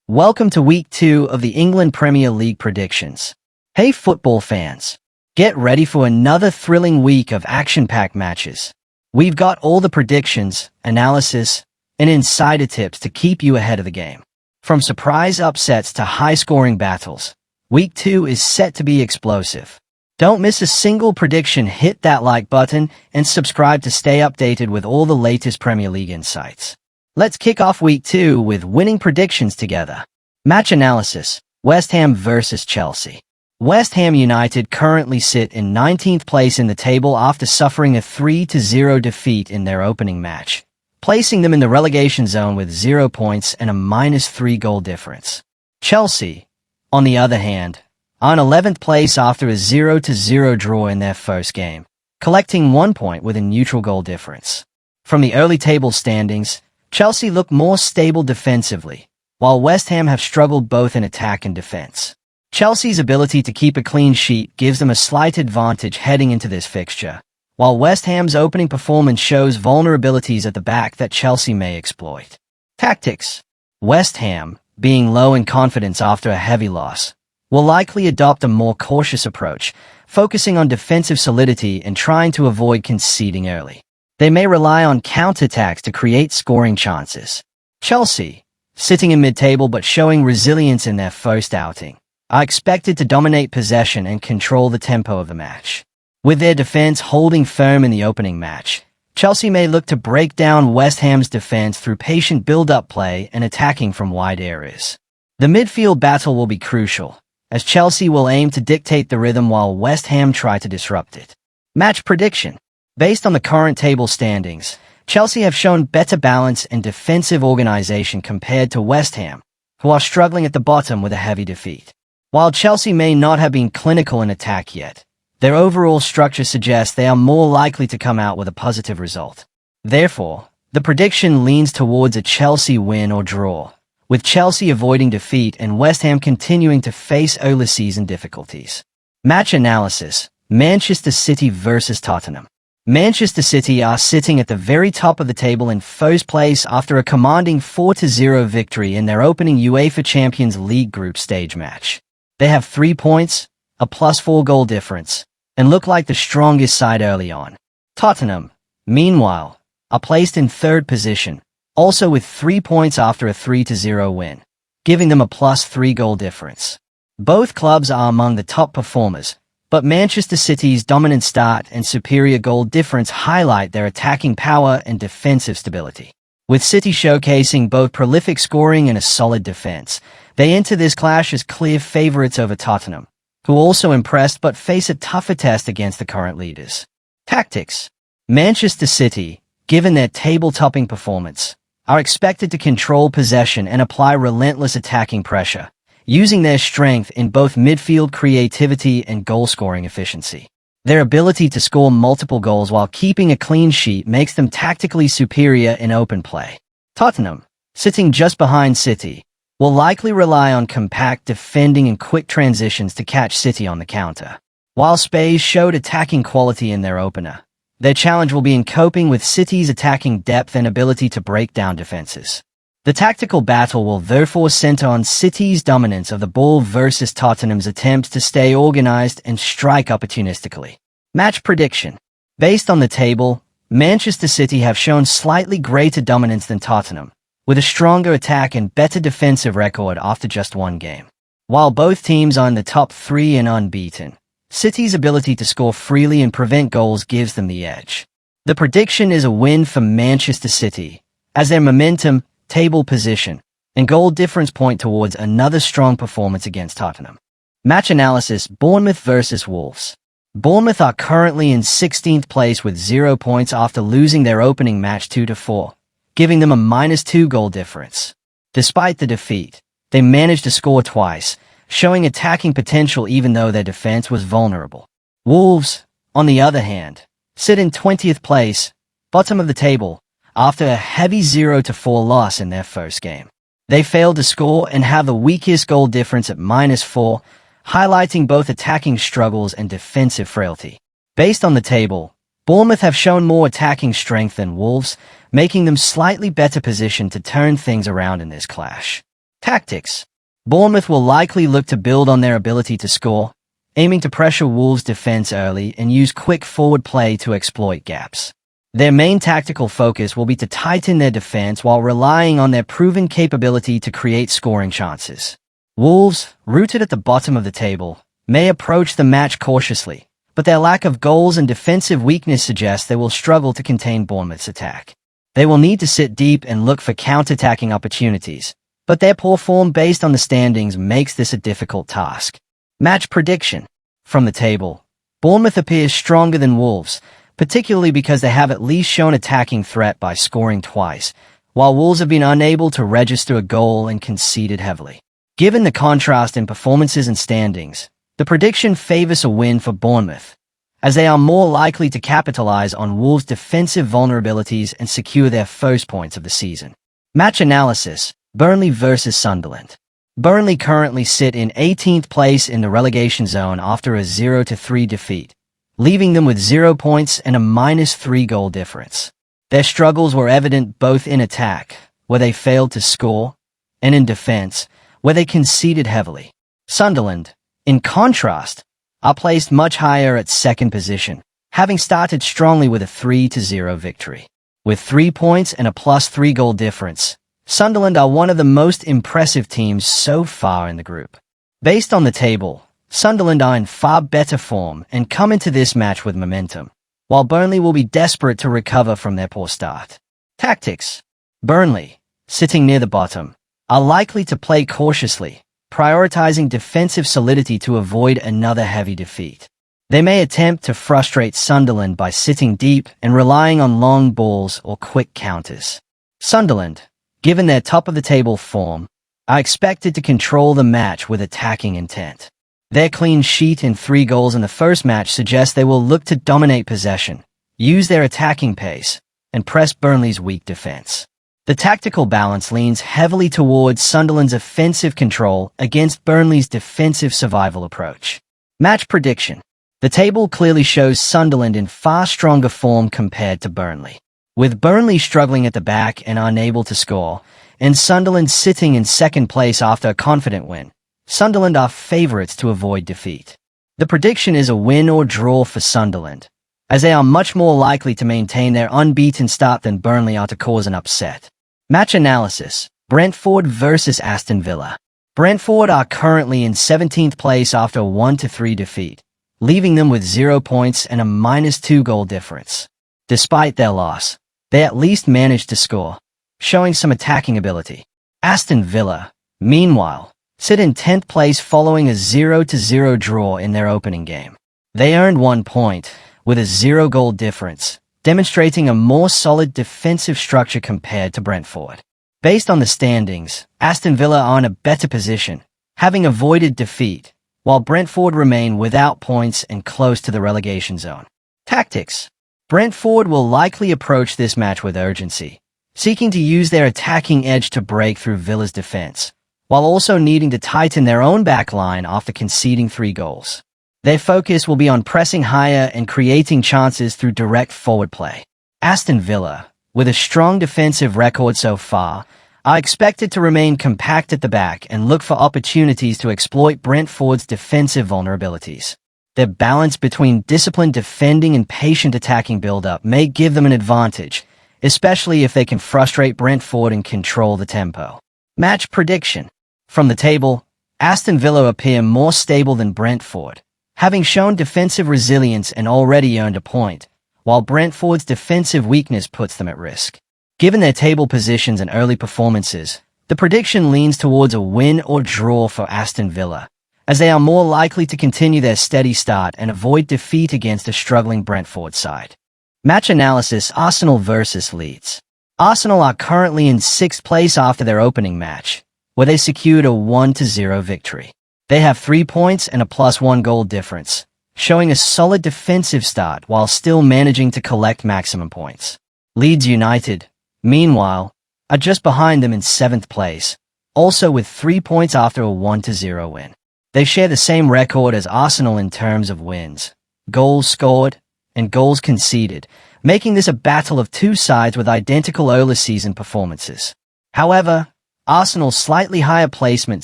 Welcome to Week 2 of the England Premier League predictions. Hey football fans, get ready for another thrilling week of action-packed matches. We've got all the predictions, analysis, and insider tips to keep you ahead of the game. From surprise upsets to high-scoring battles, Week 2 is set to be explosive. Don't miss a single prediction, hit that like button, and subscribe to stay updated with all the latest Premier League insights. Let's kick off Week 2 with winning predictions together. Match analysis, West Ham versus Chelsea. West Ham United currently sit in 19th place in the table after suffering a 3-0 defeat in their opening match, placing them in the relegation zone with 0 points and a -3 goal difference. Chelsea, on the other hand, are in 11th place after a 0-0 draw in their first game, collecting 1 point with a neutral goal difference. From the early table standings, Chelsea look more stable defensively, while West Ham have struggled both in attack and defense. Chelsea's ability to keep a clean sheet gives them a slight advantage heading into this fixture, while West Ham's opening performance shows vulnerabilities at the back that Chelsea may exploit. Tactics. West Ham, being low in confidence after a heavy loss, will likely adopt a more cautious approach, focusing on defensive solidity and trying to avoid conceding early. They may rely on counterattacks to create scoring chances. Chelsea, sitting in mid-table but showing resilience in their first outing, are expected to dominate possession and control the tempo of the match. With their defense holding firm in the opening match, Chelsea may look to break down West Ham's defense through patient build-up play and attacking from wide areas. The midfield battle will be crucial, as Chelsea will aim to dictate the rhythm while West Ham try to disrupt it. Match prediction. Based on the current table standings, Chelsea have shown better balance and defensive organization compared to West Ham, who are struggling at the bottom with a heavy defeat. While Chelsea may not have been clinical in attack yet, their overall structure suggests they are more likely to come out with a positive result. Therefore, the prediction leans towards a Chelsea win or draw, with Chelsea avoiding defeat and West Ham continuing to face early season difficulties. Match analysis, Manchester City versus Tottenham. Manchester City are sitting at the very top of the table in first place after a commanding 4-0 victory in their opening UEFA Champions League group stage match. They have 3 points, a +4 goal difference, and look like the strongest side early on. Tottenham, meanwhile, are placed in third position, also with 3 points after a 3-0 win, giving them a +3 goal difference. Both clubs are among the top performers, but Manchester City's dominant start and superior goal difference highlight their attacking power and defensive stability. With City showcasing both prolific scoring and a solid defense, they enter this clash as clear favourites over Tottenham, who also impressed but face a tougher test against the current leaders. Tactics. Manchester City, given their table-topping performance, are expected to control possession and apply relentless attacking pressure, using their strength in both midfield creativity and goal-scoring efficiency. Their ability to score multiple goals while keeping a clean sheet makes them tactically superior in open play. Tottenham, sitting just behind City, will likely rely on compact defending and quick transitions to catch City on the counter. While Spurs showed attacking quality in their opener, their challenge will be in coping with City's attacking depth and ability to break down defenses. The tactical battle will therefore center on City's dominance of the ball versus Tottenham's attempts to stay organized and strike opportunistically. Match prediction. Based on the table, Manchester City have shown slightly greater dominance than Tottenham, with a stronger attack and better defensive record after just one game. While both teams are in the top 3 and unbeaten, City's ability to score freely and prevent goals gives them the edge. The prediction is a win for Manchester City, as their momentum, table position, and goal difference point towards another strong performance against Tottenham. Match analysis, Bournemouth versus Wolves. Bournemouth are currently in 16th place with 0 points after losing their opening match 2-4, giving them a -2 goal difference. Despite the defeat, they managed to score twice, showing attacking potential even though their defense was vulnerable. Wolves, on the other hand, sit in 20th place, bottom of the table, after a heavy 0-4 loss in their first game. They failed to score and have the weakest goal difference at -4, highlighting both attacking struggles and defensive frailty. Based on the table, Bournemouth have shown more attacking strength than Wolves, making them slightly better positioned to turn things around in this clash. Tactics. Bournemouth will likely look to build on their ability to score, aiming to pressure Wolves' defense early and use quick forward play to exploit gaps. Their main tactical focus will be to tighten their defense while relying on their proven capability to create scoring chances. Wolves, rooted at the bottom of the table, may approach the match cautiously, but their lack of goals and defensive weakness suggests they will struggle to contain Bournemouth's attack. They will need to sit deep and look for counter-attacking opportunities, but their poor form based on the standings makes this a difficult task. Match prediction. From the table, Bournemouth appears stronger than Wolves, particularly because they have at least shown attacking threat by scoring twice, while Wolves have been unable to register a goal and conceded heavily. Given the contrast in performances and standings, the prediction favors a win for Bournemouth, as they are more likely to capitalize on Wolves' defensive vulnerabilities and secure their first points of the season. Match analysis. Burnley versus Sunderland. Burnley currently sit in 18th place in the relegation zone after a 0-3 defeat, leaving them with 0 points and a -3 goal difference. Their struggles were evident both in attack, where they failed to score, and in defense, where they conceded heavily. Sunderland, in contrast, are placed much higher at second position, having started strongly with a 3-0 victory. With 3 points and a +3 goal difference, Sunderland are one of the most impressive teams so far in the group. Based on the table, Sunderland are in far better form and come into this match with momentum, while Burnley will be desperate to recover from their poor start. Tactics. Burnley, sitting near the bottom, are likely to play cautiously, prioritizing defensive solidity to avoid another heavy defeat. They may attempt to frustrate Sunderland by sitting deep and relying on long balls or quick counters. Sunderland, given their top-of-the-table form, are expected to control the match with attacking intent. Their clean sheet and 3 goals in the first match suggests they will look to dominate possession, use their attacking pace, and press Burnley's weak defense. The tactical balance leans heavily towards Sunderland's offensive control against Burnley's defensive survival approach. Match prediction. The table clearly shows Sunderland in far stronger form compared to Burnley. With Burnley struggling at the back and unable to score, and Sunderland sitting in second place after a confident win, Sunderland are favourites to avoid defeat. The prediction is a win or draw for Sunderland, as they are much more likely to maintain their unbeaten start than Burnley are to cause an upset. Match analysis. Brentford versus Aston Villa. Brentford are currently in 17th place after a 1-3 defeat, leaving them with 0 points and a -2 goal difference. Despite their loss, they at least managed to score, showing some attacking ability. Aston Villa, meanwhile, sit in 10th place following a 0-0 draw in their opening game. They earned 1 point, with a 0 goal difference, demonstrating a more solid defensive structure compared to Brentford. Based on the standings, Aston Villa are in a better position, having avoided defeat, while Brentford remain without points and close to the relegation zone. Tactics. Brentford will likely approach this match with urgency, seeking to use their attacking edge to break through Villa's defense, while also needing to tighten their own back line after conceding 3 goals. Their focus will be on pressing higher and creating chances through direct forward play. Aston Villa, with a strong defensive record so far, are expected to remain compact at the back and look for opportunities to exploit Brentford's defensive vulnerabilities. Their balance between disciplined defending and patient attacking build-up may give them an advantage, especially if they can frustrate Brentford and control the tempo. Match prediction. From the table, Aston Villa appear more stable than Brentford, having shown defensive resilience and already earned a point, while Brentford's defensive weakness puts them at risk. Given their table positions and early performances, the prediction leans towards a win or draw for Aston Villa, as they are more likely to continue their steady start and avoid defeat against a struggling Brentford side. Match analysis. Arsenal versus Leeds. Arsenal are currently in 6th place after their opening match, where they secured a 1-0 victory. They have 3 points and a +1 goal difference, showing a solid defensive start while still managing to collect maximum points. Leeds United, meanwhile, are just behind them in 7th place, also with 3 points after a 1-0 win. They share the same record as Arsenal in terms of wins, goals scored, and goals conceded, making this a battle of two sides with identical early season performances. However, Arsenal's slightly higher placement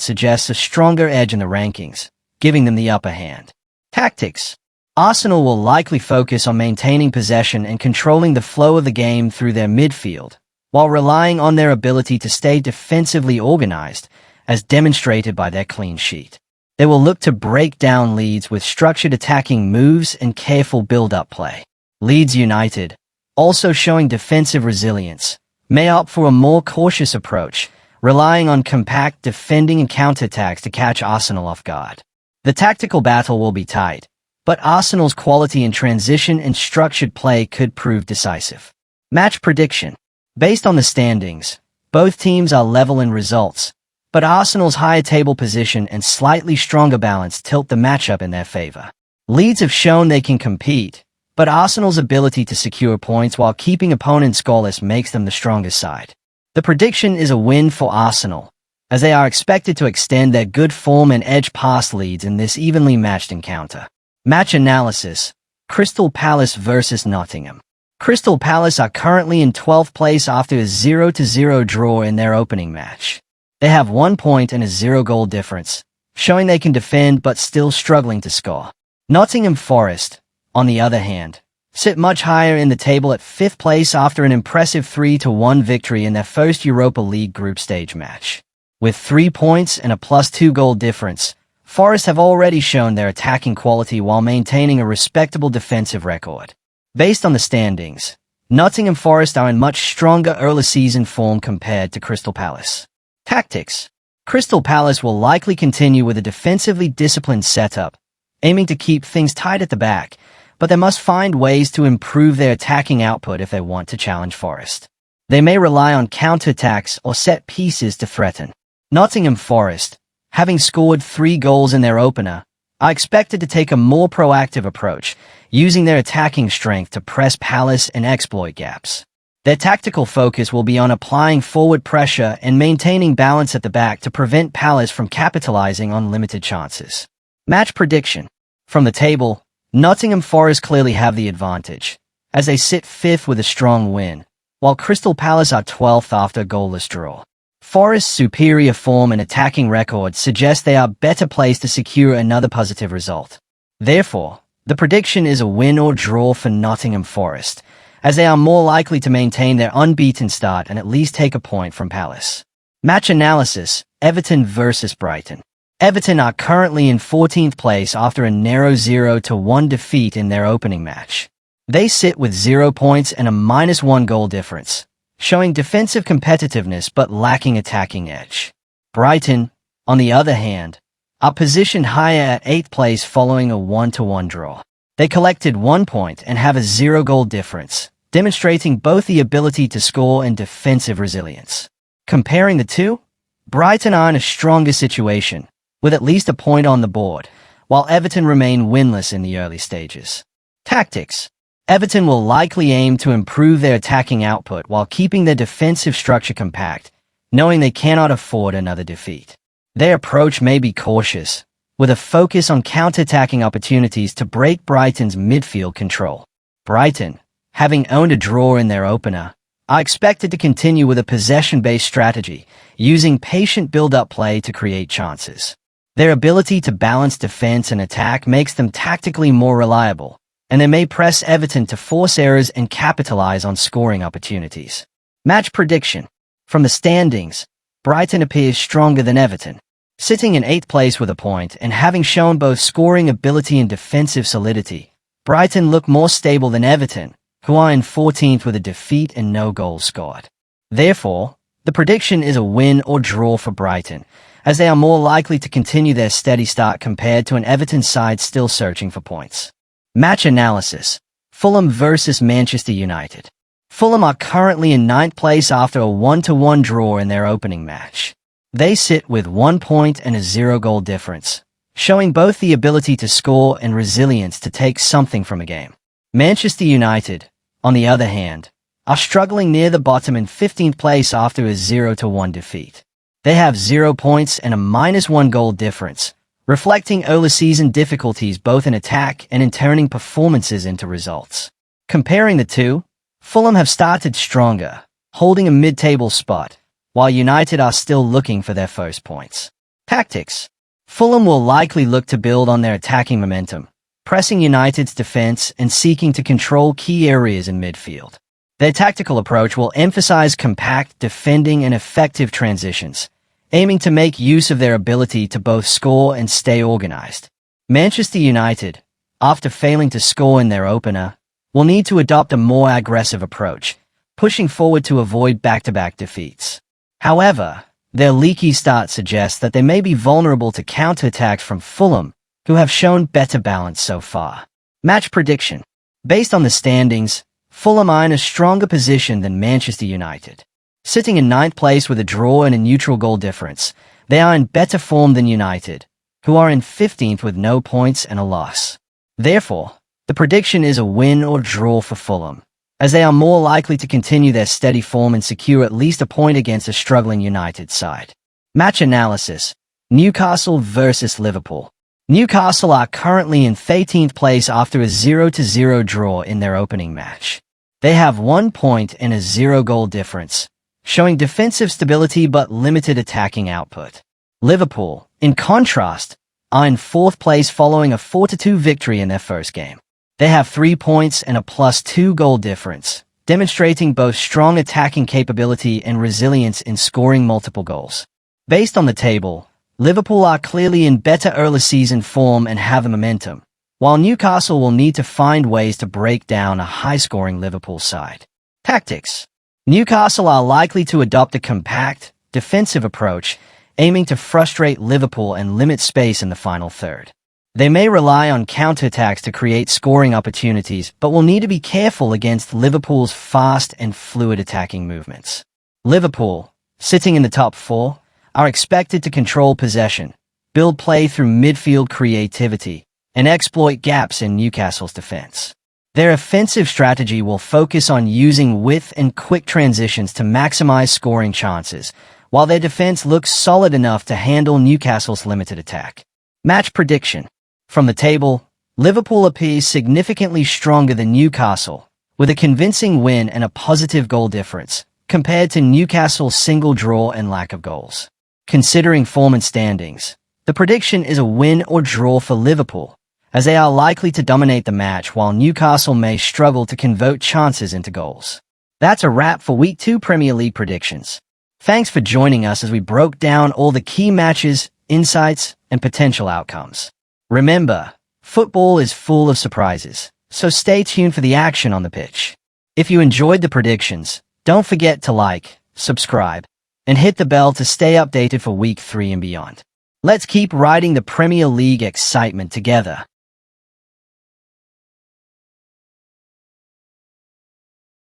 suggests a stronger edge in the rankings, giving them the upper hand. Tactics. Arsenal will likely focus on maintaining possession and controlling the flow of the game through their midfield, while relying on their ability to stay defensively organized, as demonstrated by their clean sheet. They will look to break down Leeds with structured attacking moves and careful build-up play. Leeds United, also showing defensive resilience, may opt for a more cautious approach, relying on compact defending and counterattacks to catch Arsenal off guard. The tactical battle will be tight, but Arsenal's quality in transition and structured play could prove decisive. Match prediction. Based on the standings, both teams are level in results, but Arsenal's higher table position and slightly stronger balance tilt the matchup in their favor. Leeds have shown they can compete, but Arsenal's ability to secure points while keeping opponents scoreless makes them the strongest side. The prediction is a win for Arsenal, as they are expected to extend their good form and edge past Leeds in this evenly matched encounter. Match analysis. Crystal Palace vs Nottingham. Crystal Palace are currently in 12th place after a 0-0 draw in their opening match. They have 1 point and a 0-goal difference, showing they can defend but still struggling to score. Nottingham Forest, on the other hand, sit much higher in the table at 5th place after an impressive 3-1 victory in their first Europa League group stage match. With 3 points and a +2 goal difference, Forest have already shown their attacking quality while maintaining a respectable defensive record. Based on the standings, Nottingham Forest are in much stronger early season form compared to Crystal Palace. Tactics. Crystal Palace will likely continue with a defensively disciplined setup, aiming to keep things tight at the back, but they must find ways to improve their attacking output if they want to challenge Forest. They may rely on counterattacks or set pieces to threaten. Nottingham Forest, having scored 3 goals in their opener, are expected to take a more proactive approach, using their attacking strength to press Palace and exploit gaps. Their tactical focus will be on applying forward pressure and maintaining balance at the back to prevent Palace from capitalizing on limited chances. Match prediction. From the table, Nottingham Forest clearly have the advantage, as they sit 5th with a strong win, while Crystal Palace are 12th after a goalless draw. Forest's superior form and attacking record suggest they are better placed to secure another positive result. Therefore, the prediction is a win or draw for Nottingham Forest, as they are more likely to maintain their unbeaten start and at least take a point from Palace. Match analysis. Everton vs Brighton. Everton are currently in 14th place after a narrow 0-1 defeat in their opening match. They sit with 0 points and a -1 goal difference, showing defensive competitiveness but lacking attacking edge. Brighton, on the other hand, are positioned higher at 8th place following a 1-1 draw. They collected 1 point and have a 0-goal difference, demonstrating both the ability to score and defensive resilience. Comparing the two, Brighton are in a stronger situation, with at least a point on the board, while Everton remain winless in the early stages. Tactics. Everton will likely aim to improve their attacking output while keeping their defensive structure compact, knowing they cannot afford another defeat. Their approach may be cautious, with a focus on counter-attacking opportunities to break Brighton's midfield control. Brighton, having owned a draw in their opener, are expected to continue with a possession-based strategy, using patient build-up play to create chances. Their ability to balance defense and attack makes them tactically more reliable, and they may press Everton to force errors and capitalize on scoring opportunities. Match prediction. From the standings, Brighton appears stronger than Everton. Sitting in 8th place with a point and having shown both scoring ability and defensive solidity, Brighton look more stable than Everton, who are in 14th with a defeat and no goals scored. Therefore, the prediction is a win or draw for Brighton, as they are more likely to continue their steady start compared to an Everton side still searching for points. Match analysis. Fulham vs Manchester United. Fulham are currently in 9th place after a 1-1 draw in their opening match. They sit with 1 point and a 0-goal difference, showing both the ability to score and resilience to take something from a game. Manchester United, on the other hand, are struggling near the bottom in 15th place after a 0-1 defeat. They have 0 points and a -1 goal difference, reflecting early season difficulties both in attack and in turning performances into results. Comparing the two, Fulham have started stronger, holding a mid-table spot, while United are still looking for their first points. Tactics. Fulham will likely look to build on their attacking momentum, pressing United's defense and seeking to control key areas in midfield. Their tactical approach will emphasize compact defending and effective transitions, aiming to make use of their ability to both score and stay organized. Manchester United, after failing to score in their opener, will need to adopt a more aggressive approach, pushing forward to avoid back-to-back defeats. However, their leaky start suggests that they may be vulnerable to counterattacks from Fulham, who have shown better balance so far. Match prediction. Based on the standings, Fulham are in a stronger position than Manchester United. Sitting in 9th place with a draw and a neutral goal difference, they are in better form than United, who are in 15th with no points and a loss. Therefore, the prediction is a win or draw for Fulham, as they are more likely to continue their steady form and secure at least a point against a struggling United side. Match analysis. Newcastle versus Liverpool. Newcastle are currently in 13th place after a 0-0 draw in their opening match. They have 1 point and a 0-goal difference, showing defensive stability but limited attacking output. Liverpool, in contrast, are in 4th place following a 4-2 victory in their first game. They have 3 points and a +2 goal difference, demonstrating both strong attacking capability and resilience in scoring multiple goals. Based on the table, Liverpool are clearly in better early season form and have the momentum, while Newcastle will need to find ways to break down a high-scoring Liverpool side. Tactics. Newcastle are likely to adopt a compact, defensive approach, aiming to frustrate Liverpool and limit space in the final third. They may rely on counterattacks to create scoring opportunities, but will need to be careful against Liverpool's fast and fluid attacking movements. Liverpool, sitting in the top 4, are expected to control possession, build play through midfield creativity, and exploit gaps in Newcastle's defense. Their offensive strategy will focus on using width and quick transitions to maximize scoring chances, while their defense looks solid enough to handle Newcastle's limited attack. Match prediction. From the table, Liverpool appears significantly stronger than Newcastle, with a convincing win and a positive goal difference, compared to Newcastle's single draw and lack of goals. Considering form and standings, the prediction is a win or draw for Liverpool, as they are likely to dominate the match while Newcastle may struggle to convert chances into goals. That's a wrap for Week 2 Premier League predictions. Thanks for joining us as we broke down all the key matches, insights, and potential outcomes. Remember, football is full of surprises, so stay tuned for the action on the pitch. If you enjoyed the predictions, don't forget to like, subscribe, and hit the bell to stay updated for Week 3 and beyond. Let's keep riding the Premier League excitement together.